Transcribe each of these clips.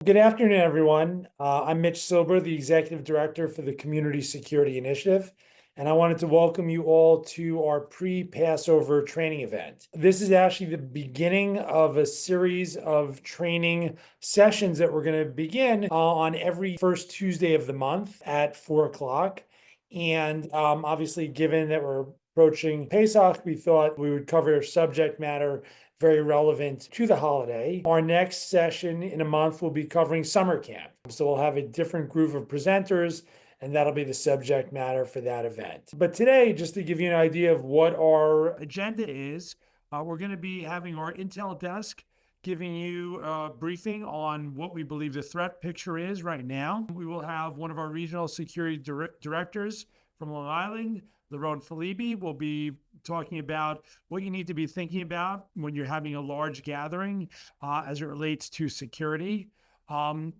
Good afternoon, everyone. I'm Mitch Silber, the Executive Director for the Community Security Initiative, and I wanted to welcome you all to our pre-Passover training event. This is actually the beginning of a series of training sessions that we're going to begin on every first Tuesday of the month at 4 o'clock. And obviously, given that we're approaching Pesach, we thought we would cover subject matter very relevant to the holiday. Our next session in a month will be covering summer camp. So we'll have a different group of presenters, and that'll be the subject matter for that event. But today, just to give you an idea of what our agenda is, we're going to be having our Intel desk giving you a briefing on what we believe the threat picture is right now. We will have one of our regional security directors from Long Island, Laron Felibi, will be talking about what you need to be thinking about when you're having a large gathering as it relates to security. We're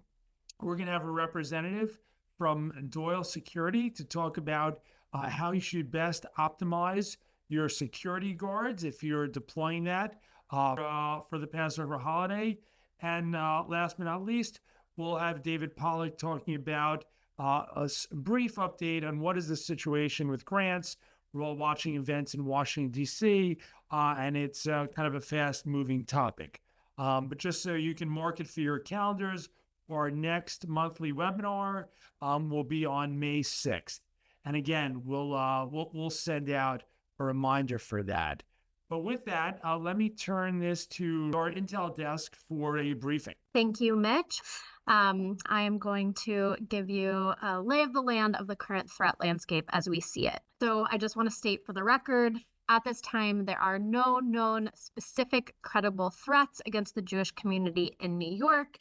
going to have a representative from Doyle Security to talk about how you should best optimize your security guards if you're deploying that for the Passover holiday. And last but not least, we'll have David Pollack talking about a brief update on what is the situation with grants. We're all watching events in Washington, D.C., and it's kind of a fast-moving topic. But just so you can mark it for your calendars, our next monthly webinar will be on May 6th. And again, we'll send out a reminder for that. But with that, let me turn this to our Intel desk for a briefing. Thank you, Mitch. I am going to give you a lay of the land of the current threat landscape as we see it. So I just want to state for the record, at this time, there are no known specific credible threats against the Jewish community in New York,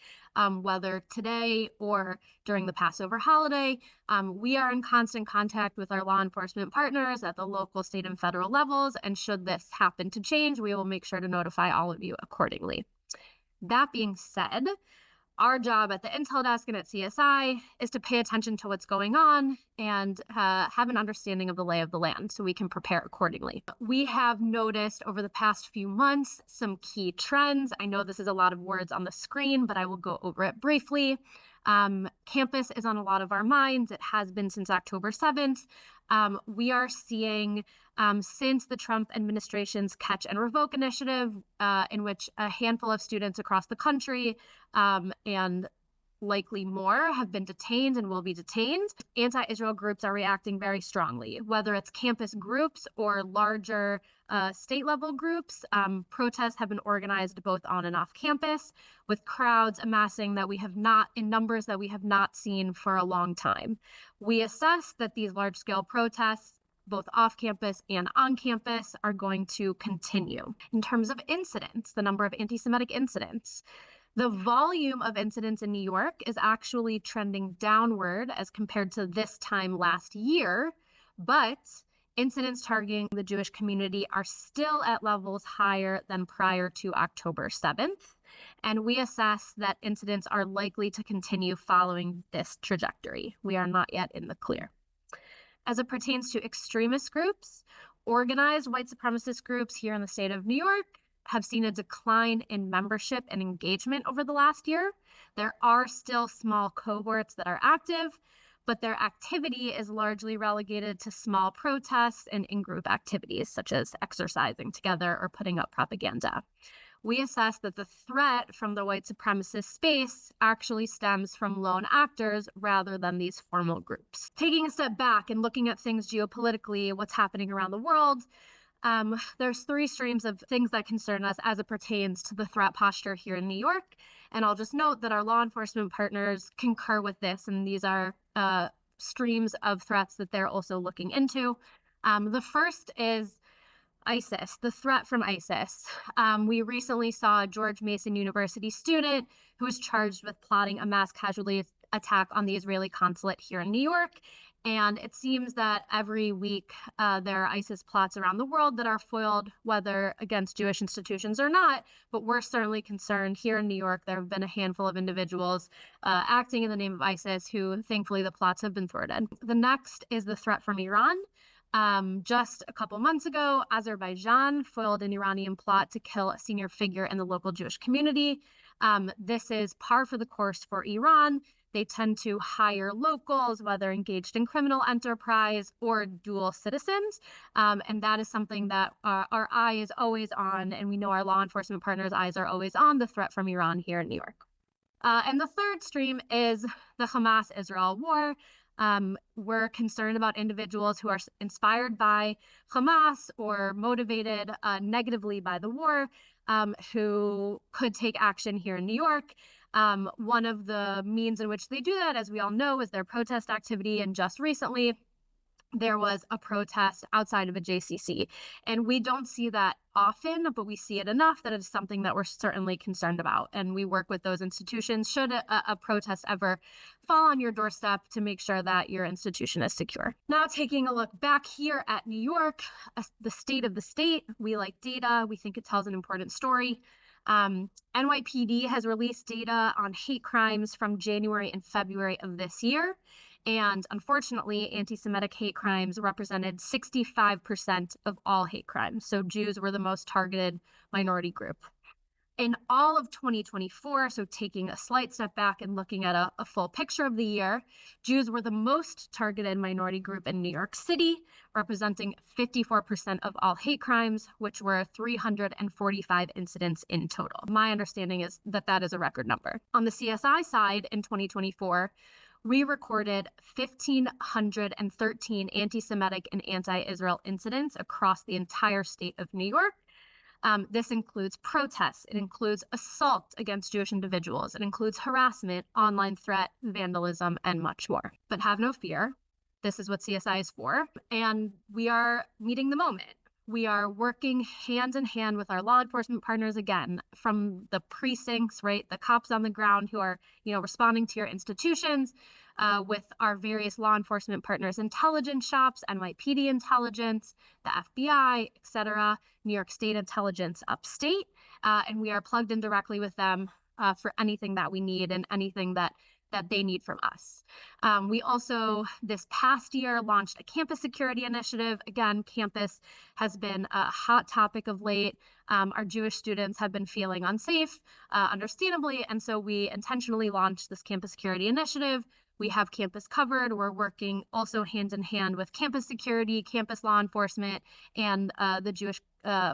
whether today or during the Passover holiday. We are in constant contact with our law enforcement partners at the local, state, and federal levels, and should this happen to change, we will make sure to notify all of you accordingly. That being said, our job at the Intel desk and at CSI is to pay attention to what's going on and have an understanding of the lay of the land so we can prepare accordingly. We have noticed over the past few months some key trends. I know this is a lot of words on the screen, but I will go over it briefly. Campus is on a lot of our minds. It has been since October 7th. We are seeing since the Trump administration's Catch and Revoke initiative, in which a handful of students across the country and likely more have been detained and will be detained. Anti-Israel groups are reacting very strongly, whether it's campus groups or larger state-level groups. Protests have been organized both on and off campus, with crowds amassing in numbers that we have not seen for a long time. We assess that these large-scale protests, both off campus and on campus, are going to continue. In terms of incidents, the number of anti-Semitic incidents, the volume of incidents in New York is actually trending downward as compared to this time last year, but incidents targeting the Jewish community are still at levels higher than prior to October 7th, and we assess that incidents are likely to continue following this trajectory. We are not yet in the clear. As it pertains to extremist groups, organized white supremacist groups here in the state of New York have seen a decline in membership and engagement over the last year. There are still small cohorts that are active, but their activity is largely relegated to small protests and in-group activities, such as exercising together or putting up propaganda. We assess that the threat from the white supremacist space actually stems from lone actors rather than these formal groups. Taking a step back and looking at things geopolitically, what's happening around the world, there's three streams of things that concern us as it pertains to the threat posture here in New York. And I'll just note that our law enforcement partners concur with this, and these are streams of threats that they're also looking into. The first is ISIS, the threat from ISIS. We recently saw a George Mason University student who was charged with plotting a mass casualty attack on the Israeli consulate here in New York. And it seems that every week there are ISIS plots around the world that are foiled, whether against Jewish institutions or not. But we're certainly concerned here in New York. There have been a handful of individuals acting in the name of ISIS who, thankfully, the plots have been thwarted. The next is the threat from Iran. Just a couple months ago, Azerbaijan foiled an Iranian plot to kill a senior figure in the local Jewish community. This is par for the course for Iran. They tend to hire locals, whether engaged in criminal enterprise or dual citizens. And that is something that our eye is always on, and we know our law enforcement partners' eyes are always on the threat from Iran here in New York. And the third stream is the Hamas-Israel war. We're concerned about individuals who are inspired by Hamas or motivated negatively by the war, who could take action here in New York. One of the means in which they do that, as we all know, is their protest activity. And just recently, there was a protest outside of a JCC. And we don't see that often, but we see it enough that it's something that we're certainly concerned about. And we work with those institutions should a protest ever fall on your doorstep to make sure that your institution is secure. Now, taking a look back here at New York, the state of the state, we like data. We think it tells an important story. NYPD has released data on hate crimes from January and February of this year. And unfortunately, anti-Semitic hate crimes represented 65% of all hate crimes. So Jews were the most targeted minority group. In all of 2024, so taking a slight step back and looking at a full picture of the year, Jews were the most targeted minority group in New York City, representing 54% of all hate crimes, which were 345 incidents in total. My understanding is that that is a record number. On the CSI side, in 2024, we recorded 1,513 anti-Semitic and anti-Israel incidents across the entire state of New York. This includes protests, it includes assault against Jewish individuals, it includes harassment, online threat, vandalism, and much more. But have no fear, this is what CSI is for, and we are meeting the moment. We are working hand in hand with our law enforcement partners, again, from the precincts, right? The cops on the ground who are, responding to your institutions, with our various law enforcement partners, intelligence shops, NYPD intelligence, the FBI, et cetera, New York State intelligence upstate. And we are plugged in directly with them for anything that we need and anything that they need from us. We also, this past year, launched a campus security initiative. Again, campus has been a hot topic of late. Our Jewish students have been feeling unsafe, understandably, and so we intentionally launched this campus security initiative. We have campus covered. We're working also hand in hand with campus security, campus law enforcement, and the Jewish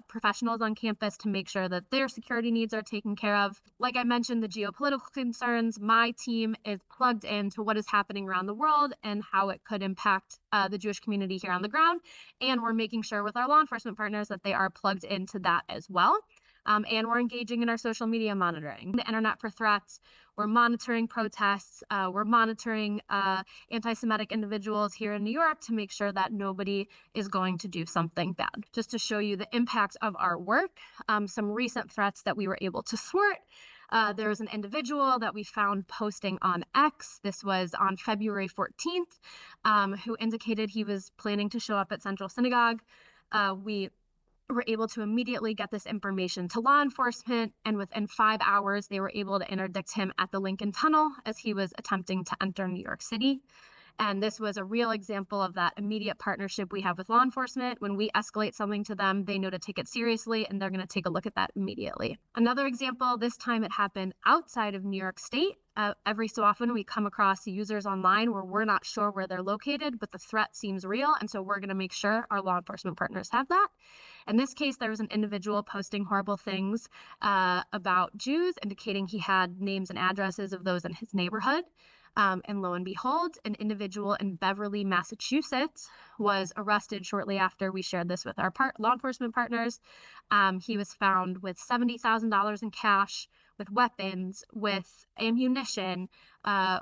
professionals on campus to make sure that their security needs are taken care of. Like I mentioned, the geopolitical concerns, my team is plugged into what is happening around the world and how it could impact the Jewish community here on the ground. And we're making sure with our law enforcement partners that they are plugged into that as well. And we're engaging in our social media monitoring, the internet for threats. We're monitoring protests. We're monitoring anti-Semitic individuals here in New York to make sure that nobody is going to do something bad. Just to show you the impact of our work, some recent threats that we were able to thwart. There was an individual that we found posting on X. This was on February 14th, who indicated he was planning to show up at Central Synagogue. We were able to immediately get this information to law enforcement, and within 5 hours, they were able to interdict him at the Lincoln Tunnel as he was attempting to enter New York City. And this was a real example of that immediate partnership we have with law enforcement. When we escalate something to them, they know to take it seriously, and they're going to take a look at that immediately. Another example, this time it happened outside of New York State. Every so often we come across users online where we're not sure where they're located, but the threat seems real. And so we're going to make sure our law enforcement partners have that. In this case, there was an individual posting horrible things about Jews, indicating he had names and addresses of those in his neighborhood. And lo and behold, an individual in Beverly, Massachusetts was arrested shortly after we shared this with our law enforcement partners. He was found with $70,000 in cash, with weapons, with ammunition,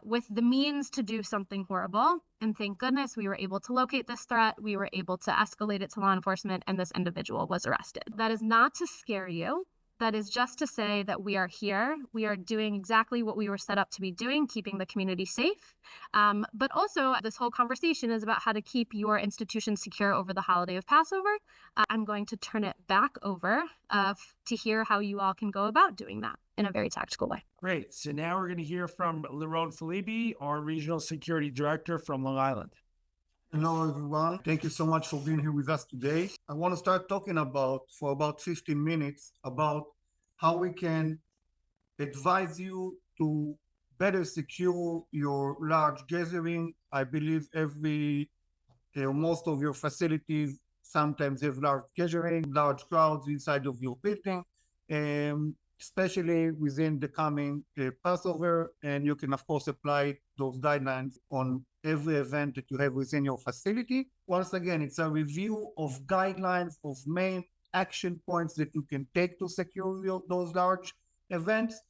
with the means to do something horrible. And thank goodness we were able to locate this threat. We were able to escalate it to law enforcement, and this individual was arrested. That is not to scare you. That is just to say that we are here. We are doing exactly what we were set up to be doing, keeping the community safe. But also, this whole conversation is about how to keep your institution secure over the holiday of Passover. I'm going to turn it back over to hear how you all can go about doing that in a very tactical way. Great. So now we're going to hear from Liron Felibi, our Regional Security Director from Long Island. Hello, everyone. Thank you so much for being here with us today. I want to start talking for about 15 minutes about how we can advise you to better secure your large gathering. I believe most of your facilities sometimes have large gathering, large crowds inside of your building, especially within the coming Passover. And you can, of course, apply those guidelines on every event that you have within your facility. Once again, it's a review of guidelines of main action points that you can take to secure those large events.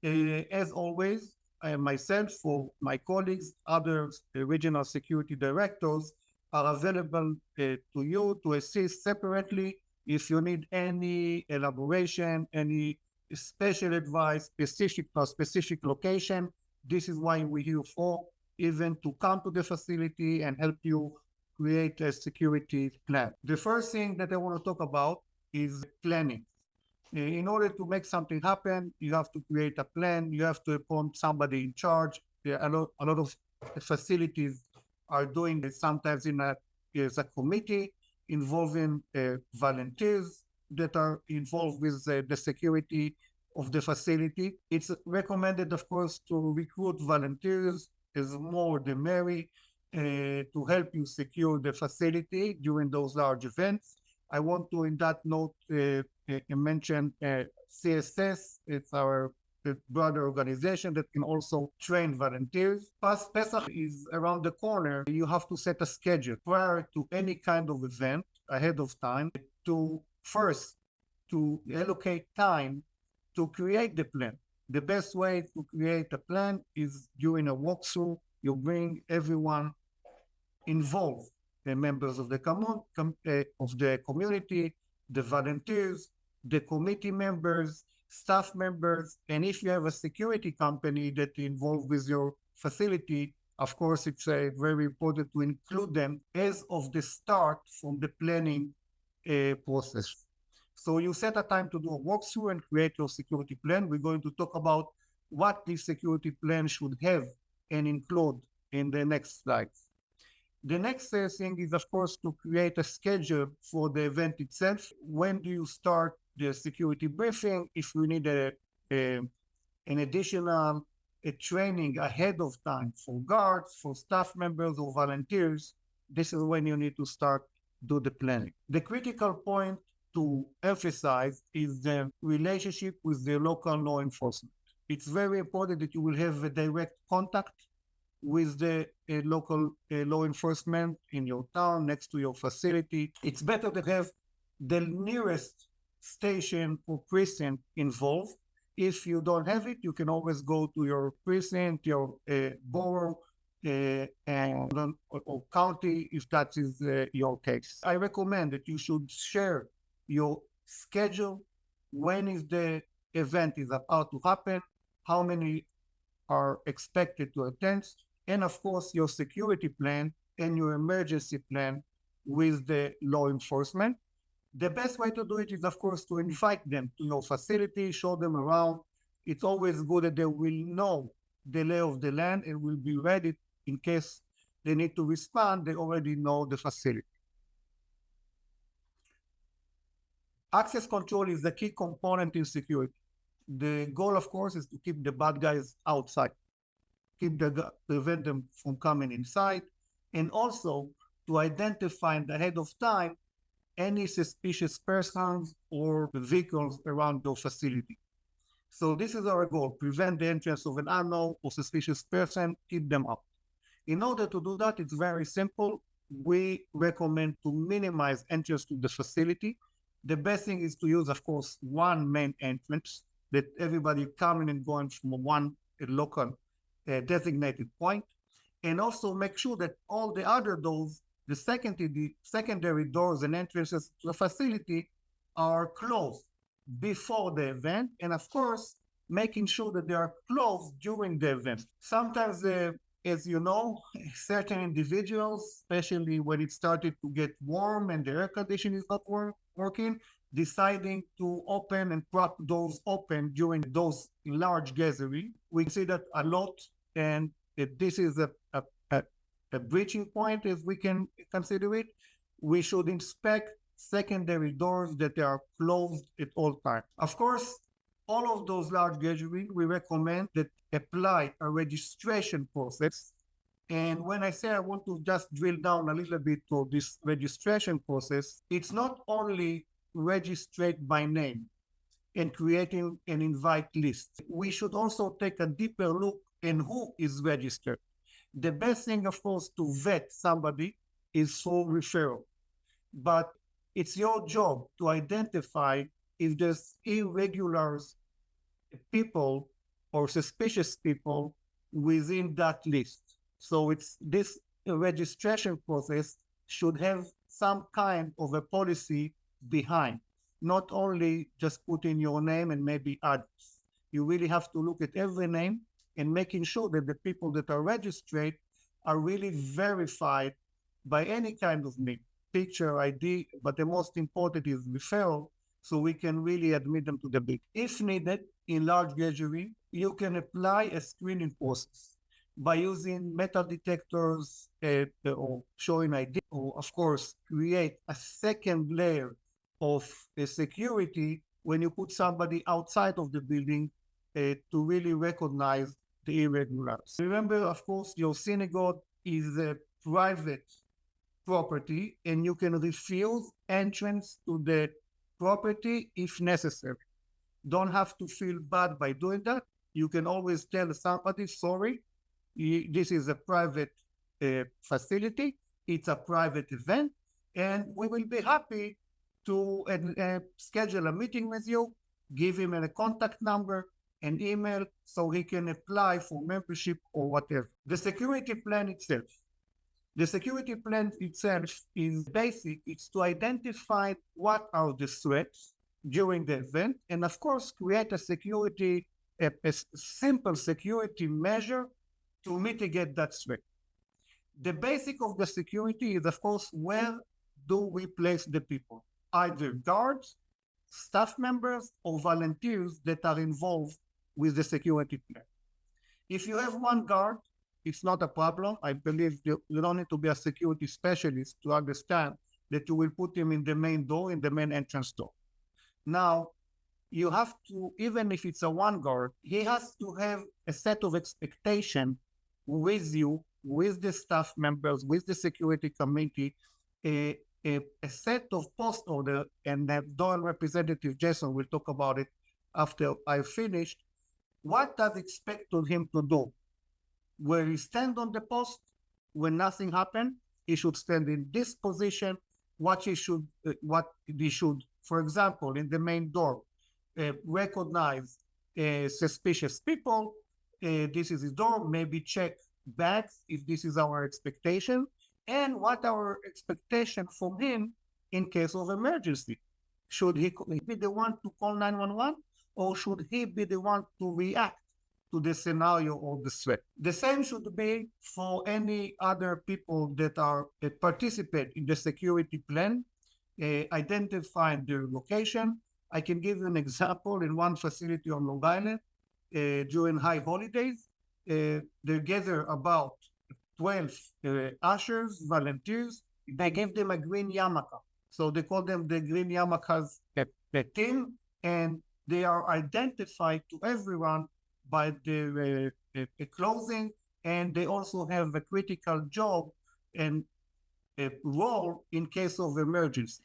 As always, myself or my colleagues, other regional security directors are available to you to assist separately if you need any elaboration, any special advice, specific location. This is why we're here for, even to come to the facility and help you create a security plan. The first thing that I want to talk about is planning. In order to make something happen, you have to create a plan. You have to appoint somebody in charge. A lot of facilities are doing it sometimes as a committee involving volunteers that are involved with the security of the facility. It's recommended, of course, to recruit volunteers, as more the merry, to help you secure the facility during those large events. I want to, in that note, mention CSS. It's our brother organization that can also train volunteers. Pesach is around the corner. You have to set a schedule prior to any kind of event ahead of time to allocate time to create the plan. The best way to create a plan is during a walkthrough. You bring everyone involved, the members of the community, the volunteers, the committee members, staff members, and if you have a security company that is involved with your facility, of course, it's very important to include them as of the start from the planning process. So you set a time to do a walkthrough and create your security plan. We're going to talk about what this security plan should have and include in the next slides. The next thing is, of course, to create a schedule for the event itself. When do you start the security briefing? If you need an additional training ahead of time for guards, for staff members or volunteers, this is when you need to start do the planning. The critical point to emphasize is the relationship with the local law enforcement. It's very important that you will have a direct contact with the local law enforcement in your town, next to your facility. It's better to have the nearest station or precinct involved. If you don't have it, you can always go to your precinct, your borough, or county, if that is your case. I recommend that you should share your schedule, when is the event is about to happen, how many are expected to attend, and of course your security plan and your emergency plan with the law enforcement. The best way to do it is, of course, to invite them to your facility, show them around. It's always good that they will know the lay of the land and will be ready in case they need to respond. They already know the facility. Access control is the key component in security. The goal, of course, is to keep the bad guys outside, prevent them from coming inside, and also to identify ahead of time any suspicious persons or vehicles around your facility. So this is our goal: prevent the entrance of an unknown or suspicious person, keep them up. In order to do that, it's very simple. We recommend to minimize entrance to the facility. The best thing is to use, of course, one main entrance that everybody coming and going from one local designated point, and also make sure that all the other doors, the secondary doors and entrances to the facility are closed before the event, and of course, making sure that they are closed during the event. Sometimes, as you know, certain individuals, especially when it started to get warm and the air conditioning is not working, deciding to open and prop doors open during those large gatherings. We see that a lot, and this is a breaching point, as we can consider it. We should inspect secondary doors that are closed at all times. Of course, all of those large gatherings, we recommend that apply a registration process. And when I say I want to just drill down a little bit to this registration process, it's not only registered by name and creating an invite list. We should also take a deeper look in who is registered. The best thing, of course, to vet somebody is through referral. But it's your job to identify if there's irregular people or suspicious people within that list. So it's this registration process should have some kind of a policy behind, not only just put in your name and maybe others. You really have to look at every name and making sure that the people that are registered are really verified by any kind of name, picture, ID, but the most important is referral, so we can really admit them to the building. If needed, in large gathering, you can apply a screening process by using metal detectors or showing ID, or of course, create a second layer of security when you put somebody outside of the building to really recognize the irregulars. Remember, of course, your synagogue is a private property and you can refuse entrance to the property if necessary. Don't have to feel bad by doing that. You can always tell somebody, sorry, this is a private facility, it's a private event, and we will be happy to schedule a meeting with you, give him a contact number, an email, so he can apply for membership or whatever. The security plan itself. The security plan itself is basic. It's to identify what are the threats during the event, and of course, create a simple security measure to mitigate that threat. The basic of the security is, of course, where do we place the people? Either guards, staff members, or volunteers that are involved with the security plan. If you have one guard, it's not a problem. I believe you don't need to be a security specialist to understand that you will put him in the main door, in the main entrance door. Now, you have to, even if it's a one guard, he has to have a set of expectation with you, with the staff members, with the security committee, a set of post order, and that Doyle Representative Jason will talk about it after I finished. What does expect of him to do? Where he stand on the post, when nothing happened, he should stand in this position. What he should, for example, in the main door, recognize suspicious people. This is his door. Maybe check bags if this is our expectation, and what our expectation from him in case of emergency. Should he be the one to call 911, or should he be the one to react to the scenario or the threat? The same should be for any other people that are participate in the security plan, identifying their location. I can give you an example. In one facility on Long Island, during high holidays, they gather about 12 ushers, volunteers. They give them a green yarmulke. So they call them the green yarmulkes team, and they are identified to everyone by their clothing, and they also have a critical job and a role in case of emergency.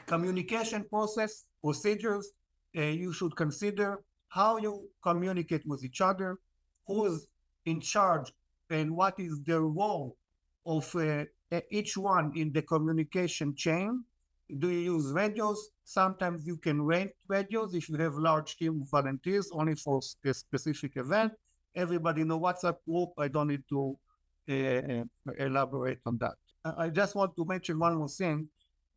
Communication process, procedures, you should consider how you communicate with each other, who is in charge, and what is the role of each one in the communication chain. Do you use radios? Sometimes you can rent radios if you have large team of volunteers only for a specific event. Everybody know WhatsApp group. I don't need to elaborate on that. I just want to mention one more thing.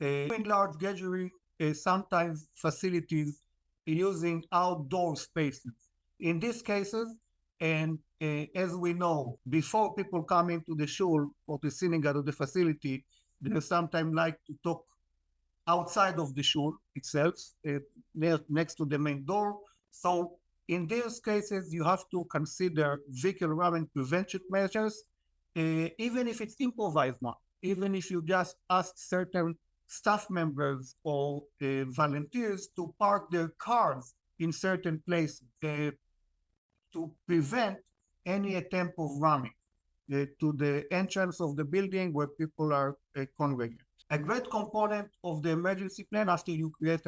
In large gathering, sometimes facilities using outdoor spaces. In these cases, and as we know, before people come into the shul or the synagogue or the facility, they sometimes like to talk outside of the shul itself, next to the main door. So in these cases, you have to consider vehicle ramming prevention measures, even if it's improvised one, even if you just ask certain staff members or volunteers to park their cars in certain places to prevent any attempt of ramming to the entrance of the building where people are congregating. A great component of the emergency plan after you create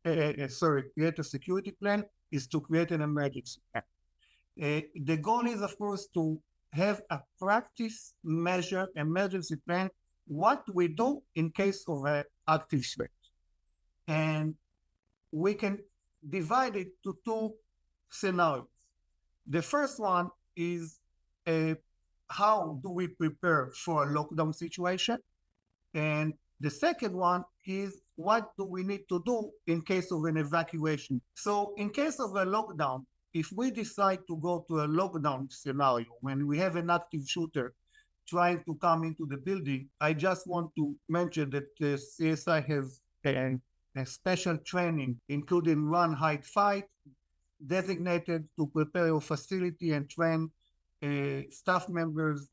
create a security plan is to create an emergency plan. The goal is, of course, to have a practice measure emergency plan, what we do in case of an active threat. And we can divide it to two scenarios. The first one is how do we prepare for a lockdown situation? And the second one is what do we need to do in case of an evacuation? So in case of a lockdown, if we decide to go to a lockdown scenario, when we have an active shooter trying to come into the building, I just want to mention that the CSI has a special training, including run, hide, fight, designated to prepare your facility and train staff members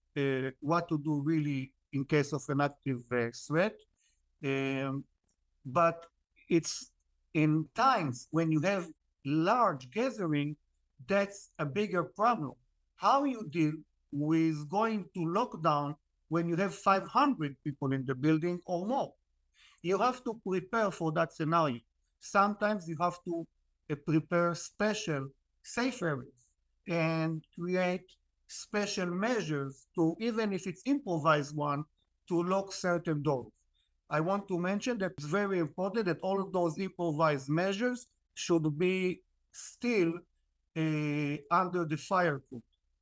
what to do really in case of an active threat. But it's in times when you have large gathering, that's a bigger problem. How you deal with going to lockdown when you have 500 people in the building or more? You have to prepare for that scenario. Sometimes you have to prepare special safe areas and create special measures to, even if it's improvised one, to lock certain doors. I want to mention that it's very important that all of those improvised measures should be still under the fire code.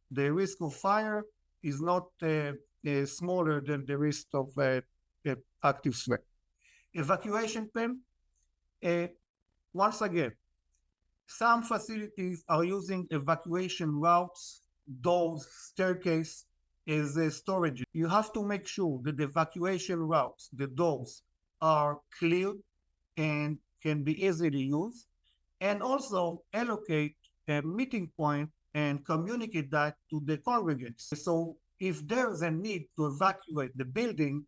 The risk of fire is not smaller than the risk of active threat. Evacuation plan, once again, some facilities are using evacuation routes, doors, staircase as a storage. You have to make sure that the evacuation routes, the doors, are cleared and can be easily used, and also allocate a meeting point and communicate that to the congregants. So if there's a need to evacuate the building,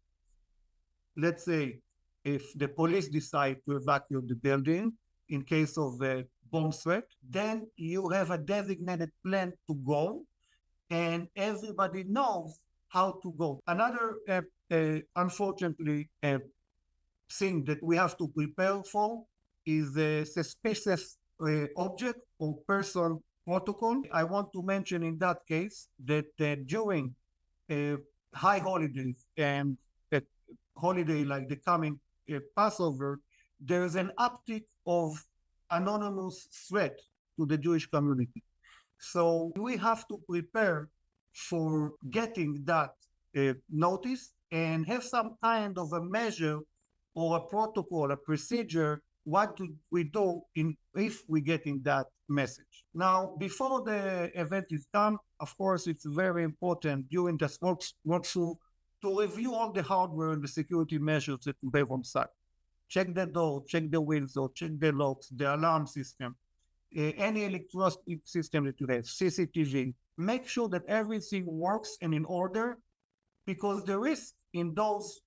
let's say if the police decide to evacuate the building in case of a bomb threat, then you have a designated plan to go, and everybody knows how to go. Another, unfortunately, thing that we have to prepare for is a suspicious object or person protocol. I want to mention in that case that during high holidays and a holiday like the coming Passover, there is an uptick of anonymous threat to the Jewish community. So we have to prepare for getting that notice and have some kind of a measure or a protocol, a procedure, what do we do if we getting that message. Now, before the event is done, of course, it's very important during this walkthrough to review all the hardware and the security measures that we have on site. Check the door, check the window, check the locks, the alarm system, any electronic system that you have, CCTV. Make sure that everything works and in order, because the risk in those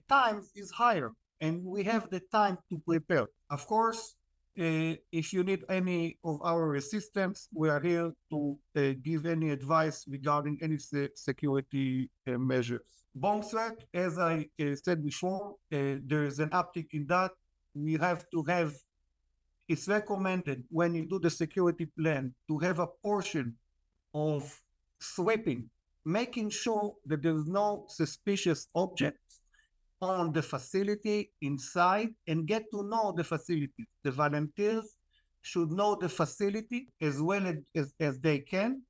times is higher, and we have the time to prepare. Of course, if you need any of our assistance, we are here to give any advice regarding any security measures. Bomb threat, as I said before, there is an uptick in that. We have to have, it's recommended when you do the security plan to have a portion of sweeping, making sure that there's no suspicious objects on the facility inside, and get to know the facility. The volunteers should know the facility as well as they can.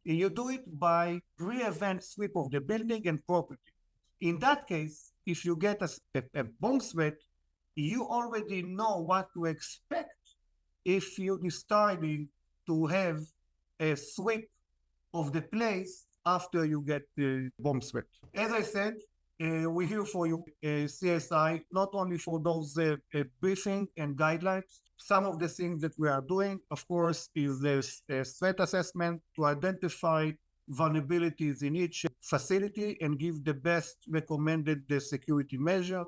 You do it by pre-event sweep of the building and property. In that case, if you get a bomb threat, you already know what to expect if you deciding to have a sweep of the place after you get the bomb threat. As I said, we're here for you, CSI, not only for those briefing and guidelines. Some of the things that we are doing, of course, is a threat assessment to identify vulnerabilities in each facility and give the best recommended security measure.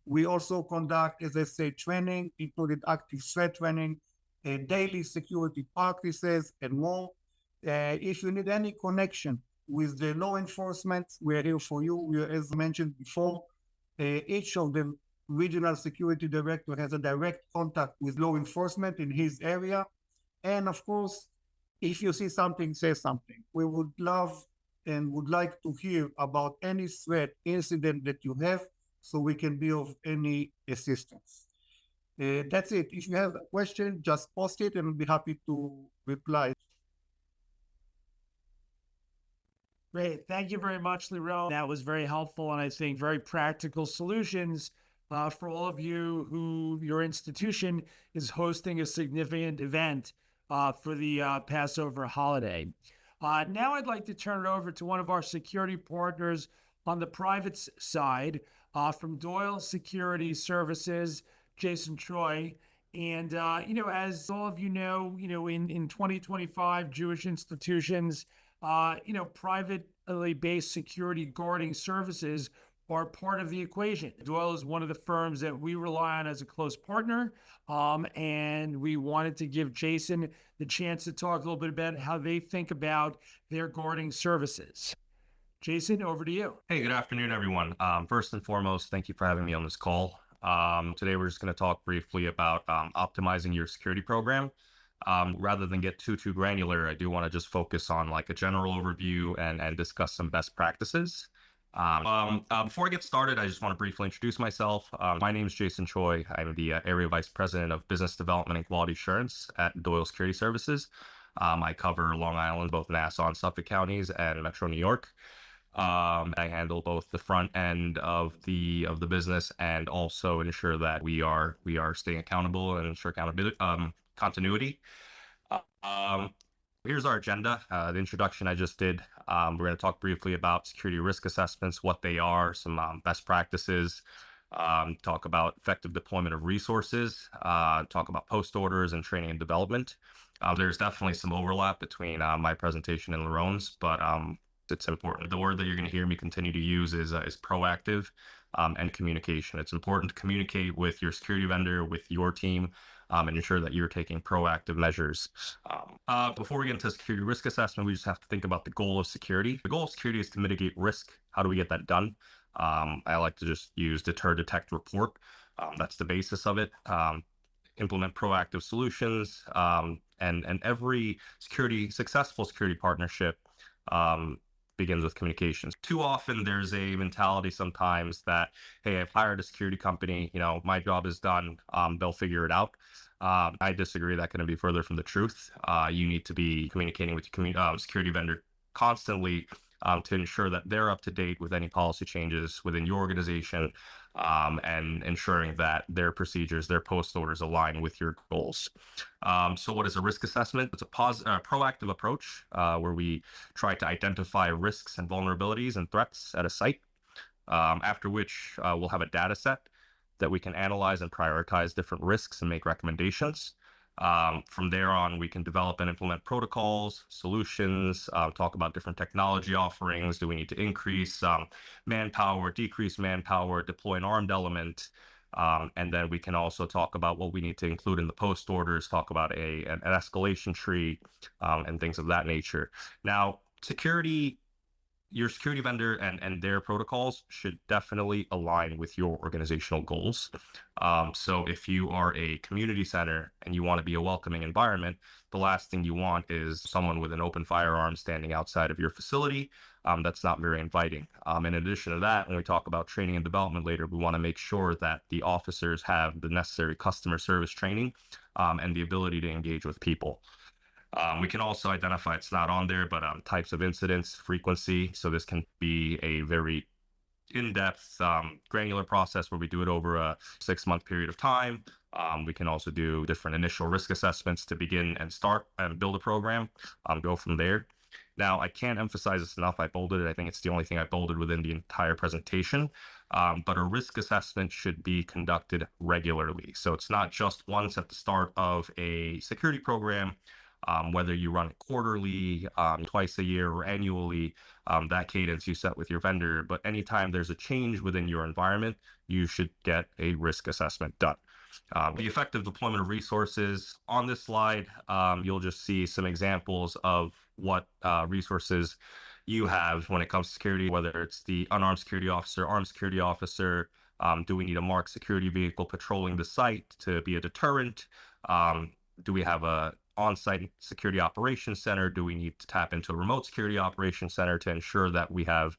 We also conduct, as I say, training, including active threat training, daily security practices, and more. If you need any connection with the law enforcement, we are here for you. We are, as mentioned before, each of the regional security director has a direct contact with law enforcement in his area. And of course, if you see something, say something. We would love and would like to hear about any threat incident that you have so we can be of any assistance. That's it. If you have a question, just post it and we'll be happy to reply. Great. Thank you very much, Liron. That was very helpful and I think very practical solutions for all of you who your institution is hosting a significant event for the Passover holiday. Now I'd like to turn it over to one of our security partners on the private side from Doyle Security Services, Jason Choi. And, as all of you know, in 2025, Jewish institutions, privately based security guarding services are part of the equation. Doyle is one of the firms that we rely on as a close partner. And we wanted to give Jason the chance to talk a little bit about how they think about their guarding services. Jason, over to you. Hey, good afternoon, everyone. First and foremost, thank you for having me on this call. Today, we're just going to talk briefly about optimizing your security program. Rather than get too granular, I do want to just focus on like a general overview and discuss some best practices. Before I get started, I just want to briefly introduce myself. My name is Jason Choi. I'm the Area Vice President of Business Development and Quality Assurance at Doyle Security Services. I cover Long Island, both Nassau and Suffolk counties, and Metro New York. I handle both the front end of the business and also ensure that we are staying accountable and ensure accountability, continuity. Here's our agenda. The introduction I just did. We're going to talk briefly about security risk assessments, what they are, some best practices, talk about effective deployment of resources, talk about post orders and training and development. There's definitely some overlap between my presentation and Liron's, but it's important. The word that you're going to hear me continue to use is proactive and communication. It's important to communicate with your security vendor, with your team, and ensure that you're taking proactive measures. Before we get into security risk assessment, we just have to think about the goal of security. The goal of security is to mitigate risk. How do we get that done? I like to just use deter, detect, report. That's the basis of it. Implement proactive solutions, and every successful security partnership begins with communications. Too often there's a mentality sometimes that, hey, I've hired a security company, my job is done, they'll figure it out. I disagree. That couldn't be further from the truth. You need to be communicating with your security vendor constantly to ensure that they're up to date with any policy changes within your organization, and ensuring that their procedures, their post orders align with your goals. So what is a risk assessment? It's a proactive approach where we try to identify risks and vulnerabilities and threats at a site, after which we'll have a data set that we can analyze and prioritize different risks and make recommendations. From there on, we can develop and implement protocols, solutions, talk about different technology offerings. Do we need to increase manpower, decrease manpower, deploy an armed element? And then we can also talk about what we need to include in the post orders, talk about an escalation tree, and things of that nature. Now, your security vendor and their protocols should definitely align with your organizational goals. So if you are a community center and you want to be a welcoming environment, the last thing you want is someone with an open firearm standing outside of your facility. That's not very inviting. In addition to that, when we talk about training and development later, we want to make sure that the officers have the necessary customer service training and the ability to engage with people. We can also identify, it's not on there, but types of incidents, frequency. So this can be a very in-depth, granular process where we do it over a 6-month period of time. We can also do different initial risk assessments to begin and start and build a program, go from there. Now, I can't emphasize this enough. I bolded it. I think it's the only thing I bolded within the entire presentation. But a risk assessment should be conducted regularly. So it's not just once at the start of a security program. Whether you run it quarterly, twice a year, or annually, that cadence you set with your vendor. But anytime there's a change within your environment, you should get a risk assessment done. The effective deployment of resources. On this slide, you'll just see some examples of what resources you have when it comes to security, whether it's the unarmed security officer, armed security officer. Do we need a marked security vehicle patrolling the site to be a deterrent? Do we have a on-site security operations center? Do we need to tap into a remote security operations center to ensure that we have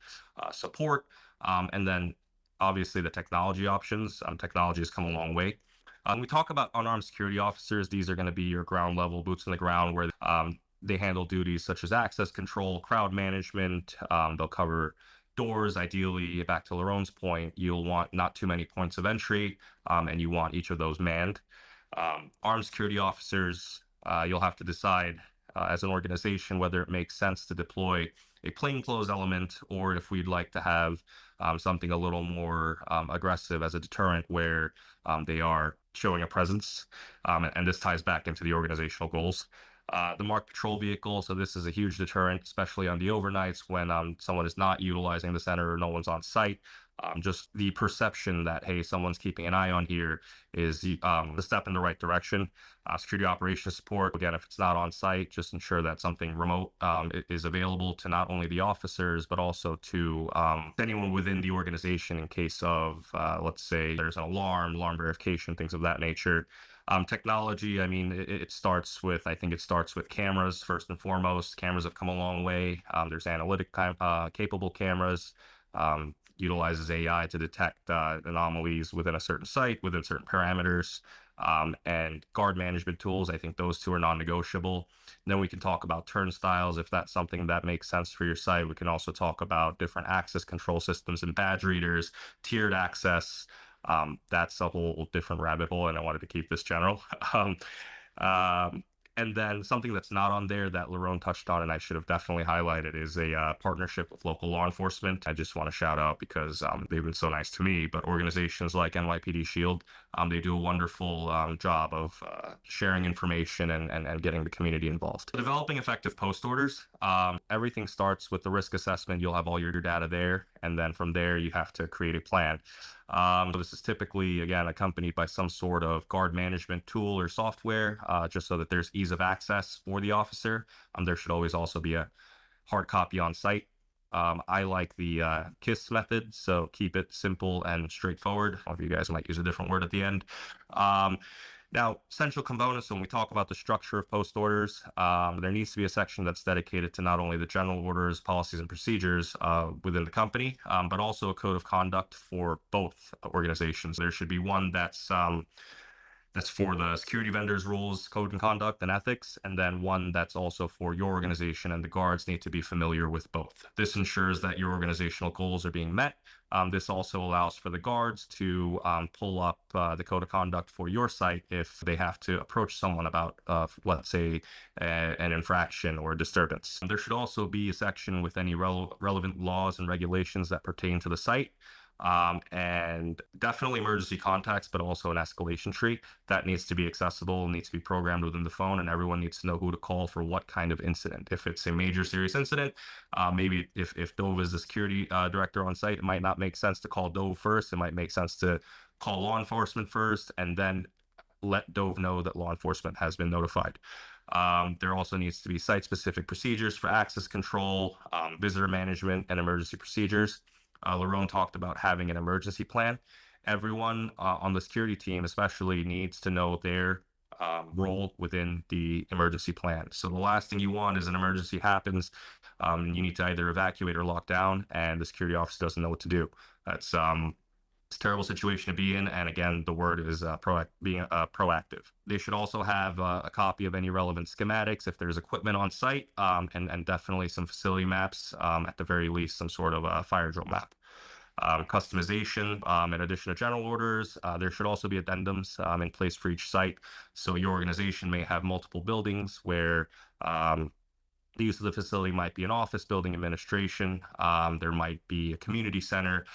support? And then obviously the technology options. Technology has come a long way. When we talk about unarmed security officers, these are going to be your ground level boots on the ground where they handle duties such as access control, crowd management. They'll cover doors. Ideally, back to Laron's point, you'll want not too many points of entry, and you want each of those manned. Armed security officers, you'll have to decide as an organization whether it makes sense to deploy a plainclothes element, or if we'd like to have something a little more aggressive as a deterrent where they are showing a presence. And this ties back into the organizational goals. The marked patrol vehicle, so this is a huge deterrent, especially on the overnights when someone is not utilizing the center or no one's on site. Just the perception that, hey, someone's keeping an eye on here is the step in the right direction. Security operations support, again, if it's not on site, just ensure that something remote is available to not only the officers, but also to anyone within the organization in case of, let's say, there's an alarm verification, things of that nature. Technology, I mean, it starts with, I think it starts with cameras first and foremost. Cameras have come a long way. There's analytic capable cameras. Utilizes AI to detect anomalies within a certain site, within certain parameters, and guard management tools. I think those two are non-negotiable. Then we can talk about turnstiles if that's something that makes sense for your site. We can also talk about different access control systems and badge readers, tiered access. That's a whole different rabbit hole, and I wanted to keep this general. And then something that's not on there that Laron touched on, and I should have definitely highlighted, is a partnership with local law enforcement. I just want to shout out because they've been so nice to me, but organizations like NYPD Shield, they do a wonderful job of sharing information and getting the community involved. Developing effective post orders. Everything starts with the risk assessment. You'll have all your data there, and then from there you have to create a plan. So this is typically, again, accompanied by some sort of guard management tool or software, just so that there's ease of access for the officer. There should always also be a hard copy on site. I like the KISS method, so keep it simple and straightforward. Some of you guys might use a different word at the end. Now, essential components, when we talk about the structure of post orders, there needs to be a section that's dedicated to not only the general orders, policies, and procedures within the company, but also a code of conduct for both organizations. There should be one that's for the security vendors' rules, code and conduct, and ethics, and then one that's also for your organization, and the guards need to be familiar with both. This ensures that your organizational goals are being met. This also allows for the guards to pull up the code of conduct for your site if they have to approach someone about, let's say, an infraction or a disturbance. There should also be a section with any relevant laws and regulations that pertain to the site. And definitely emergency contacts, but also an escalation tree that needs to be accessible, needs to be programmed within the phone, and everyone needs to know who to call for what kind of incident. If it's a major serious incident, maybe if Dove is the security director on site, it might not make sense to call Dove first. It might make sense to call law enforcement first and then let Dove know that law enforcement has been notified. There also needs to be site-specific procedures for access control, visitor management, and emergency procedures. Laron talked about having an emergency plan. Everyone on the security team especially needs to know their role within the emergency plan. So the last thing you want is an emergency happens, you need to either evacuate or lock down, and the security officer doesn't know what to do. It's a terrible situation to be in, and again, the word is being proactive. They should also have a copy of any relevant schematics if there's equipment on site, and definitely some facility maps, at the very least, some sort of a fire drill map. Customization, in addition to general orders, there should also be addendums in place for each site. So your organization may have multiple buildings where The use of the facility might be an office building administration. There might be a community center.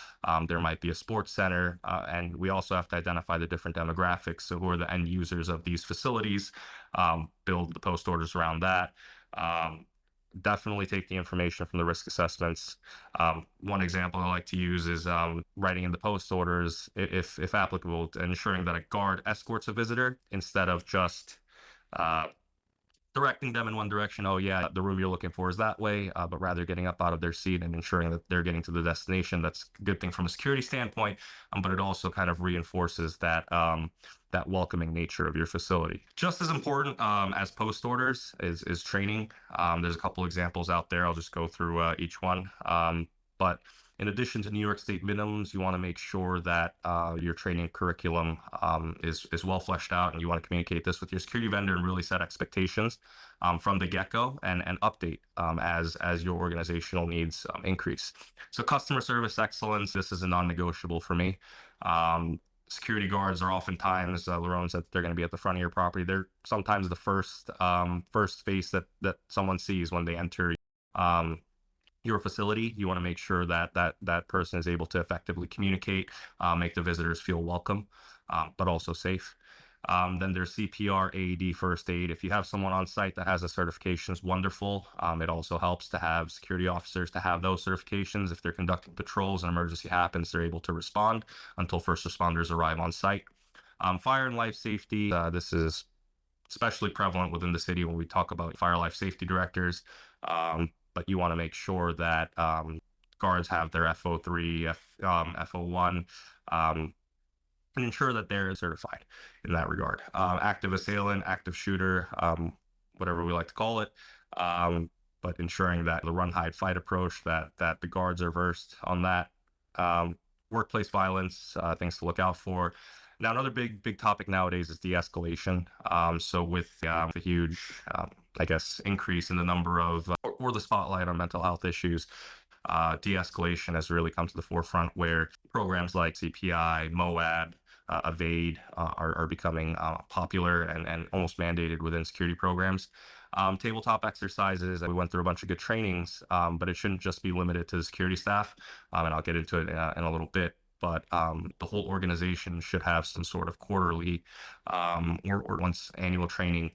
There might be a sports center. And we also have to identify the different demographics. So who are the end users of these facilities? Build the post orders around that. Definitely take the information from the risk assessments. One example I like to use is writing in the post orders, if applicable, ensuring that a guard escorts a visitor instead of just directing them in one direction. Oh yeah, the room you're looking for is that way, but rather getting up out of their seat and ensuring that they're getting to the destination. That's a good thing from a security standpoint, but it also kind of reinforces that that welcoming nature of your facility. Just as important as post orders is training. There's a couple examples out there. I'll just go through each one. But in addition to New York State minimums, you want to make sure that your training curriculum is well fleshed out, and you want to communicate this with your security vendor and really set expectations from the get-go and update as your organizational needs increase. So customer service excellence, this is a non-negotiable for me. Security guards are oftentimes, Lerone said they're going to be at the front of your property. They're sometimes the first face that someone sees when they enter your facility. You want to make sure that that person is able to effectively communicate, make the visitors feel welcome, but also safe. Then there's CPR, AED, first aid. If you have someone on site that has the certifications, wonderful. It also helps to have security officers to have those certifications. If they're conducting patrols and emergency happens, they're able to respond until first responders arrive on site. Fire and life safety. This is especially prevalent within the city when we talk about fire life safety directors. But you want to make sure that guards have their FO3, FO1, and ensure that they're certified in that regard. Active assailant, active shooter, whatever we like to call it, but ensuring that the run, hide, fight approach, that the guards are versed on that. Workplace violence, things to look out for. Now, another big topic nowadays is de-escalation. So with the huge, I guess, increase in the number of, or the spotlight on mental health issues, de-escalation has really come to the forefront, where programs like CPI, MOAB, Evade are becoming popular and almost mandated within security programs. Tabletop exercises, we went through a bunch of good trainings, but it shouldn't just be limited to the security staff, and I'll get into it in a little bit. But the whole organization should have some sort of quarterly or once annual training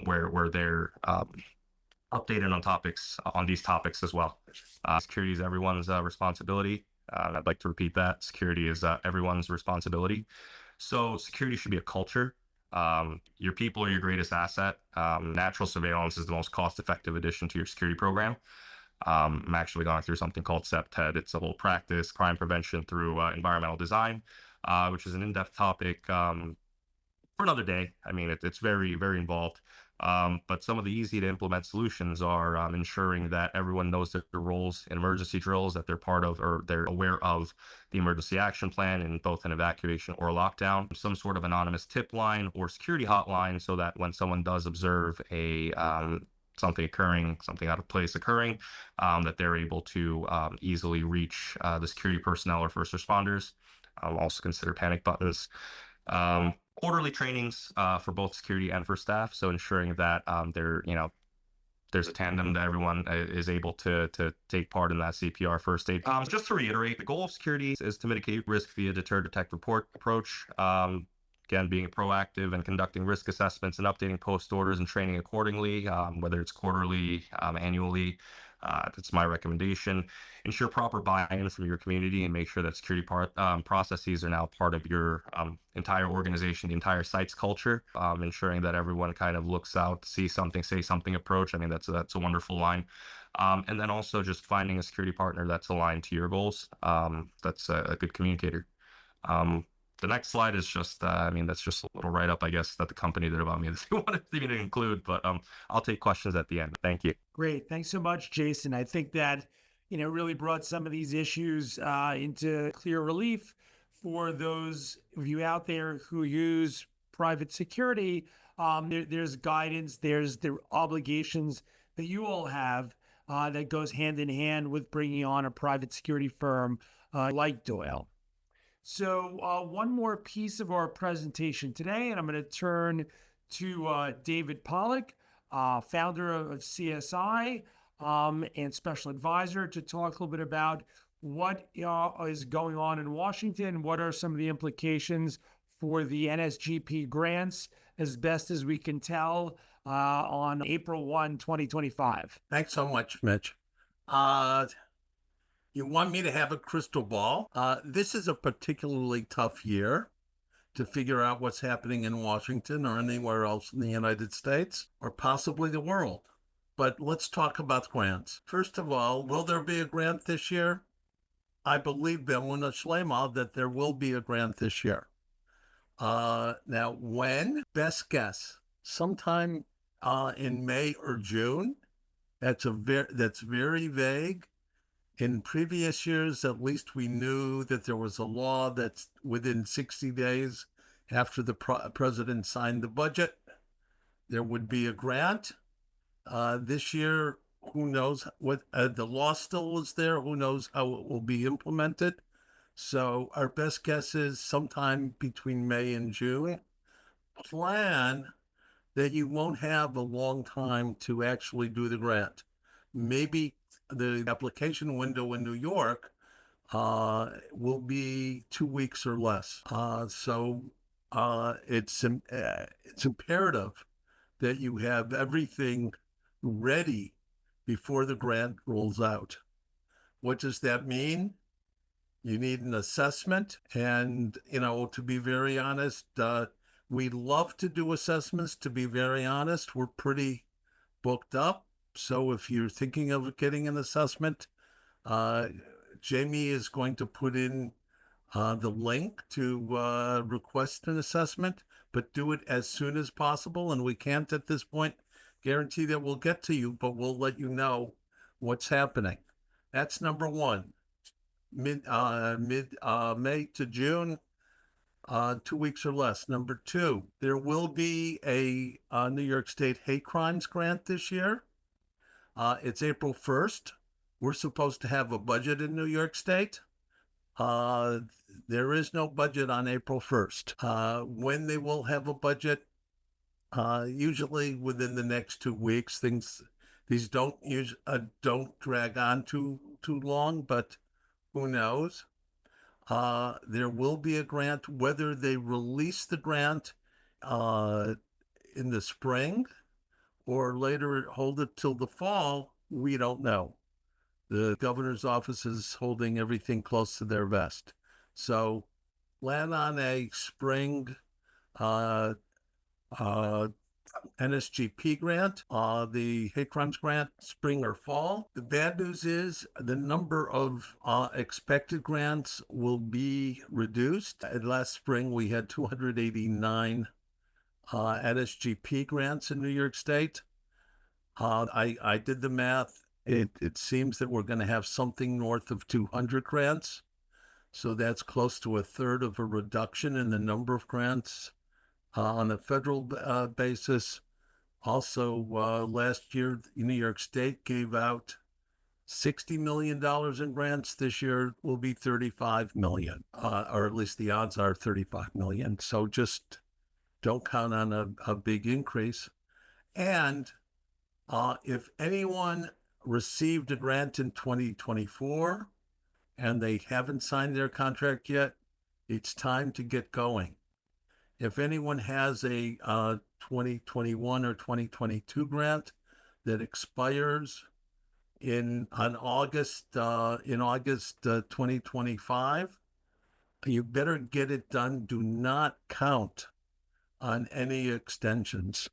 where they're updated on these topics as well. Security is everyone's responsibility. I'd like to repeat that. Security is everyone's responsibility. So security should be a culture. Your people are your greatest asset. Natural surveillance is the most cost-effective addition to your security program. I'm actually going through something called CEPTED. It's a whole practice, crime prevention through environmental design, which is an in-depth topic for another day. I mean, it's very, very involved. But some of the easy to implement solutions are ensuring that everyone knows their roles in emergency drills, that they're part of or they're aware of the emergency action plan in both an evacuation or lockdown, some sort of anonymous tip line or security hotline, so that when someone does observe a something out of place occurring, that they're able to easily reach the security personnel or first responders. Also consider panic buttons. Quarterly trainings for both security and for staff, so ensuring that there's a tandem that everyone is able to take part in that CPR first aid. Just to reiterate, the goal of security is to mitigate risk via deter, detect, report approach. Again, being proactive and conducting risk assessments and updating post orders and training accordingly, whether it's quarterly, annually. That's my recommendation. Ensure proper buy-in from your community and make sure that security processes are now part of your entire organization, the entire site's culture. Ensuring that everyone kind of looks out, see something, say something approach. I mean, that's a wonderful line. And then also just finding a security partner that's aligned to your goals. That's a good communicator. The next slide is just, that's just a little write-up, I guess, that the company did about me that they wanted me to include, but I'll take questions at the end. Thank you. Great. Thanks so much, Jason. I think that, really brought some of these issues into clear relief for those of you out there who use private security. There's guidance, there's the obligations that you all have that goes hand in hand with bringing on a private security firm like Doyle. So one more piece of our presentation today, and I'm going to turn to David Pollack, founder of CSI, and special advisor, to talk a little bit about what is going on in Washington. What are some of the implications for the NSGP grants, as best as we can tell, on April 1, 2025. Thanks so much, Mitch. You want me to have a crystal ball? This is a particularly tough year to figure out what's happening in Washington or anywhere else in the United States, or possibly the world. But let's talk about grants. First of all, will there be a grant this year? I believe B'emunah Shlema that there will be a grant this year. Now, when? Best guess, sometime in May or June. That's very vague. In previous years, at least we knew that there was a law that's within 60 days after the president signed the budget, there would be a grant. This year, who knows what the law still is there? Who knows how it will be implemented? So our best guess is sometime between May and June. Plan that you won't have a long time to actually do the grant. Maybe the application window in New York will be 2 weeks or less. So it's imperative that you have everything ready before the grant rolls out. What does that mean? You need an assessment. And, to be very honest, we love to do assessments. To be very honest, we're pretty booked up. So if you're thinking of getting an assessment, Jamie is going to put in the link to request an assessment, but do it as soon as possible. And we can't at this point guarantee that we'll get to you, but we'll let you know what's happening. That's number one. May to June, 2 weeks or less. Number two, there will be a New York State hate crimes grant this year. It's April 1st. We're supposed to have a budget in New York State. There is no budget on April 1st. When they will have a budget, usually within the next 2 weeks. These don't drag on too long, but who knows? There will be a grant. Whether they release the grant in the spring or later hold it till the fall, we don't know. The governor's office is holding everything close to their vest. So plan on a spring NSGP grant, the hate crimes grant, spring or fall. The bad news is the number of expected grants will be reduced. Last spring, we had 289 NSGP grants in New York State. I did the math. It seems that we're going to have something north of 200 grants. So that's close to a third of a reduction in the number of grants on a federal basis. Also, last year, New York State gave out $60 million in grants. This year will be $35 million, or at least the odds are $35 million. So just don't count on a big increase. And if anyone received a grant in 2024 and they haven't signed their contract yet, it's time to get going. If anyone has a 2021 or 2022 grant that expires in August 2025, you better get it done. Do not count on any extensions.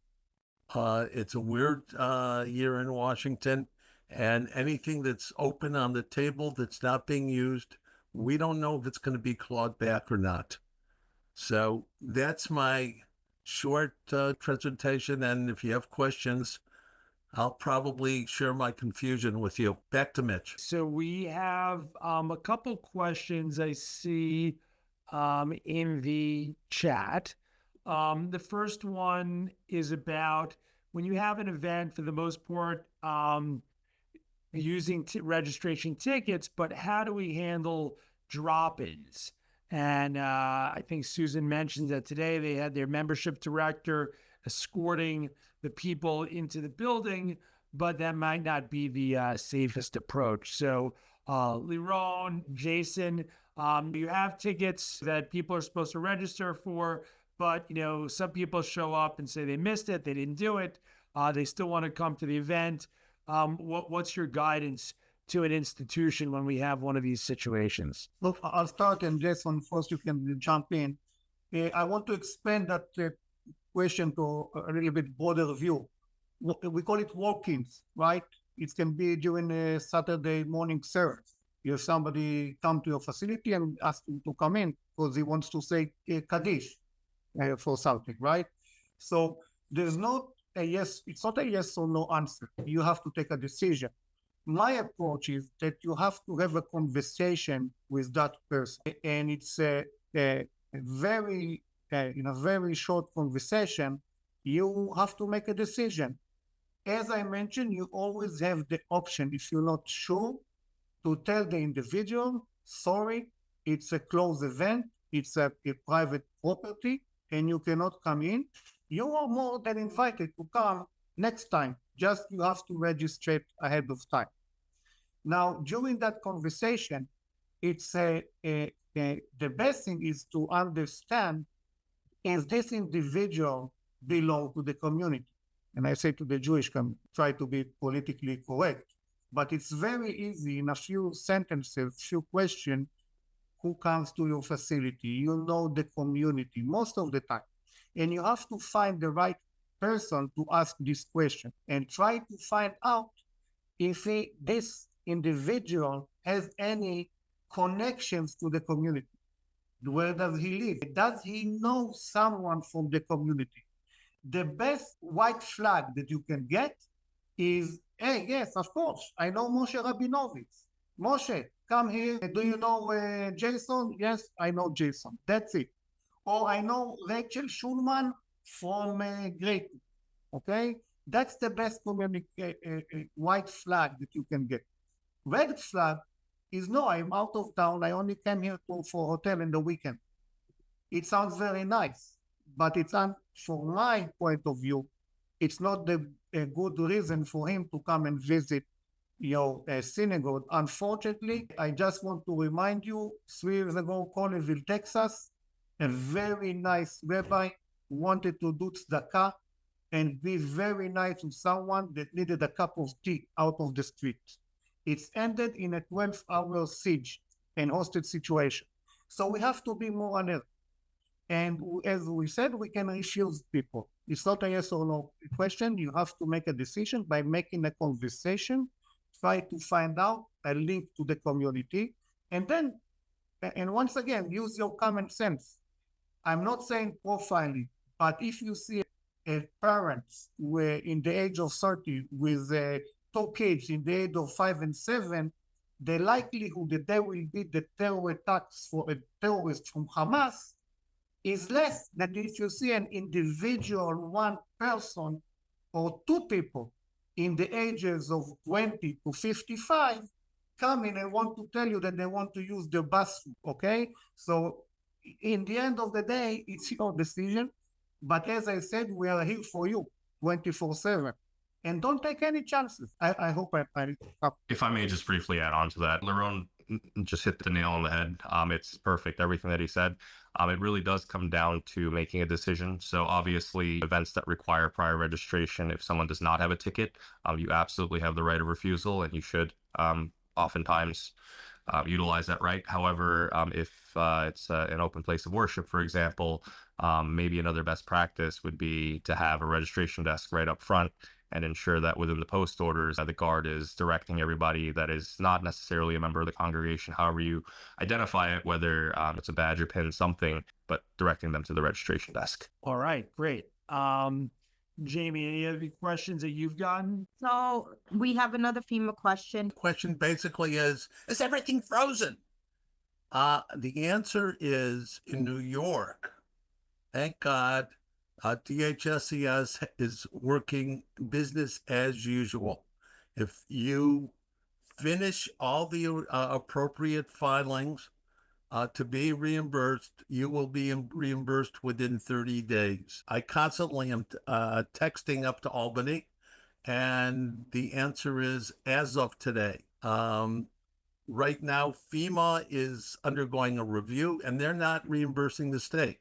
It's a weird year in Washington, and anything that's open on the table that's not being used, we don't know if it's going to be clawed back or not. So that's my short presentation, and if you have questions, I'll probably share my confusion with you. Back to Mitch. So we have a couple questions I see in the chat. The first one is about when you have an event, for the most part, using registration tickets, but how do we handle drop-ins? And I think Susan mentioned that today they had their membership director escorting the people into the building, but that might not be the safest approach. So, Liron, Jason, you have tickets that people are supposed to register for, but some people show up and say they missed it, they didn't do it, they still want to come to the event. What's your guidance to an institution when we have one of these situations? Look, I'll start, and Jason, first you can jump in. I want to expand that question to a little bit broader view. We call it walk-ins, right? It can be during a Saturday morning service. You have somebody come to your facility and ask him to come in because he wants to say Kaddish for something, right? So there's not a yes, it's not a yes or no answer. You have to take a decision. My approach is that you have to have a conversation with that person, and it's a very in a very short conversation, you have to make a decision. As I mentioned, you always have the option, if you're not sure, to tell the individual, sorry, it's a closed event, it's a private property, and you cannot come in. You are more than invited to come next time. Just you have to register ahead of time. Now, during that conversation, it's the best thing is to understand, is this individual belong to the community? And I say to the Jewish community, try to be politically correct, but it's very easy in a few sentences, few questions, who comes to your facility? You know the community most of the time. And you have to find the right person to ask this question and try to find out if this individual has any connections to the community. Where does he live? Does he know someone from the community? The best white flag that you can get is, hey, yes, of course, I know Moshe Rabinovitz. Moshe, come here. Do you know Jason? Yes, I know Jason. That's it. Or I know Rachel Schulman from Great. Okay? That's the best white flag that you can get. Red flag is, no, I'm out of town. I only came here for hotel in the weekend. It sounds very nice, but it's from my point of view, it's not a good reason for him to come and visit your synagogue. Unfortunately, I just want to remind you, 3 years ago, Colleyville, Texas, a very nice rabbi wanted to do tzedakah and be very nice to someone that needed a cup of tea out of the street. It's ended in a 12-hour siege and hostage situation. So we have to be more alert. And as we said, we can refuse people. It's not a yes or no question. You have to make a decision by making a conversation, try to find out a link to the community, and then, and once again, use your common sense. I'm not saying profiling, but if you see parents were in the age of 30 with 2 kids in the age of 5 and 7, the likelihood that there will be the terror attacks for a terrorist from Hamas is less than if you see an individual, one person or 2 people in the ages of 20 to 55 come in and want to tell you that they want to use the bathroom, okay? So in the end of the day, it's your decision. But as I said, we are here for you 24/7. And don't take any chances. I hope I If I may just briefly add on to that, Liron just hit the nail on the head. It's perfect, everything that he said. It really does come down to making a decision. So obviously, events that require prior registration, if someone does not have a ticket, you absolutely have the right of refusal, and you should oftentimes utilize that right. However, if it's an open place of worship, for example, maybe another best practice would be to have a registration desk right up front and ensure that within the post orders, the guard is directing everybody that is not necessarily a member of the congregation, however you identify it, whether it's a badge or pin, something, but directing them to the registration desk. All right, great. Jamie, any other questions that you've gotten? So we have another FEMA question. Question basically is everything frozen? The answer is in New York. Thank God, DHSES is working business as usual. If you finish all the appropriate filings, to be reimbursed, you will be reimbursed within 30 days. I constantly am texting up to Albany, and the answer is as of today. Right now, FEMA is undergoing a review, and they're not reimbursing the state.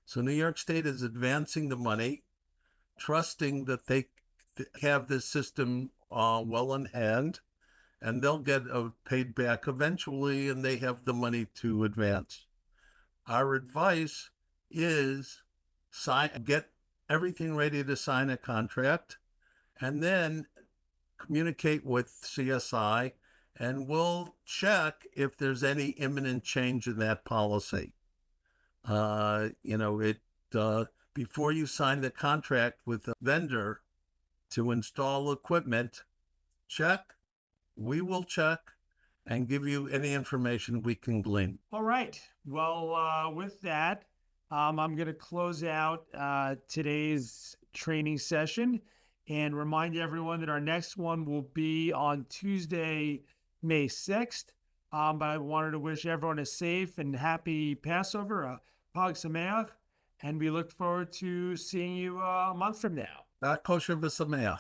So New York State is advancing the money, trusting that they have this system well in hand, and they'll get paid back eventually, and they have the money to advance. Our advice is get everything ready to sign a contract, and then communicate with CSI, and we'll check if there's any imminent change in that policy. Before you sign the contract with the vendor to install equipment, check. We will check and give you any information we can glean. All right. Well, with that, I'm going to close out today's training session and remind everyone that our next one will be on Tuesday, May 6th. But I wanted to wish everyone a safe and happy Passover, Chag Sameach, and we look forward to seeing you a month from now. Kosher v'sameach.